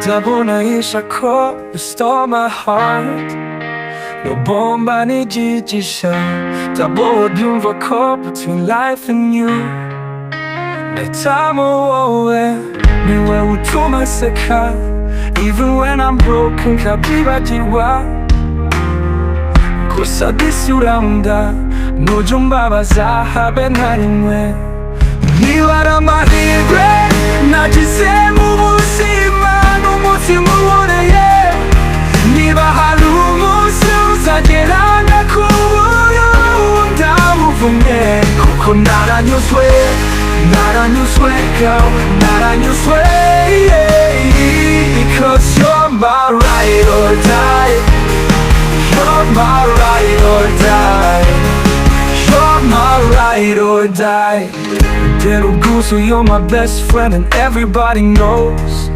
Tabunaisha ko, you stole my heart. No bomba nijijisha, tabodyumva ko between life and you. Netamu wowe, niwe utuma seka. Even when I'm broken, kabibagirwa. Gusa disi uranda, nujumbabaza habe na rimwe. Niba ari amahirwe nagize mu buzima, n'umutima uboneye. Niba hari umunsi uzagera ngakubura, ndamuvumye kuko naranyuzwe, girl, naranyuzwe, because you're my ride or die. You're my ride or die. You're my ride or die. Little goose, you're my best friend and everybody knows.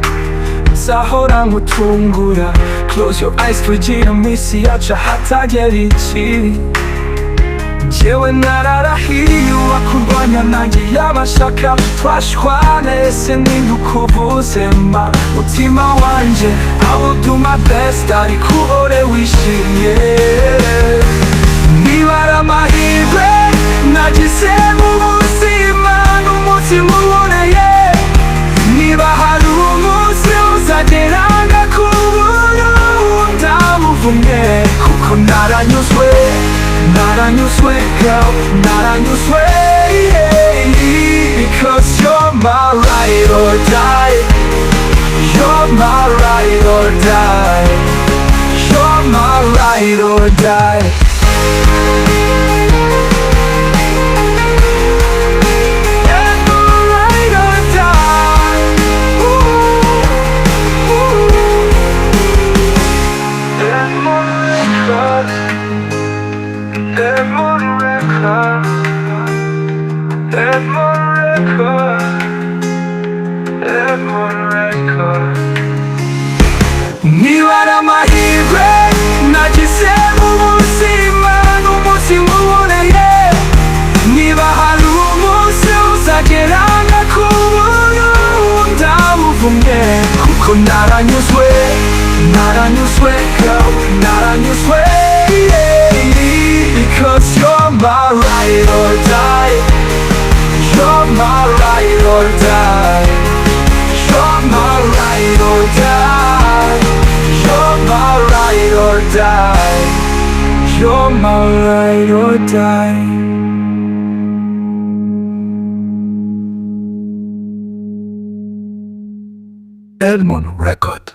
Sahora mutungura, close your eyes kugira misi yaca hatagera iki. Jewe nararahiye uwakurwanya nanjye yabashaka twashwane, ese nindukubuze ma mutima wanje. I will do my best ariko uhore wishimye. Niba ari amahirwe nagize mu buzima, n'umutima uboneye. Niba hari umunsi uzagera ngakubura, ndamuvumye kuko naranyuzwe, girl, naranyuzwe, because you're my ride or die. You're my ride or die. You're my ride or die. Niba ari amahirwe nagize mu buzima, n'umutima uboneye. Niba hari umunsi uzagera ngakubura, ndamuvumye kuko naranyuzwe, girl, naranyuzwe, because you're my ride or die. You're my ride or die. You're my ride or die. You're my ride or die. You're my ride or die. Edmond Record.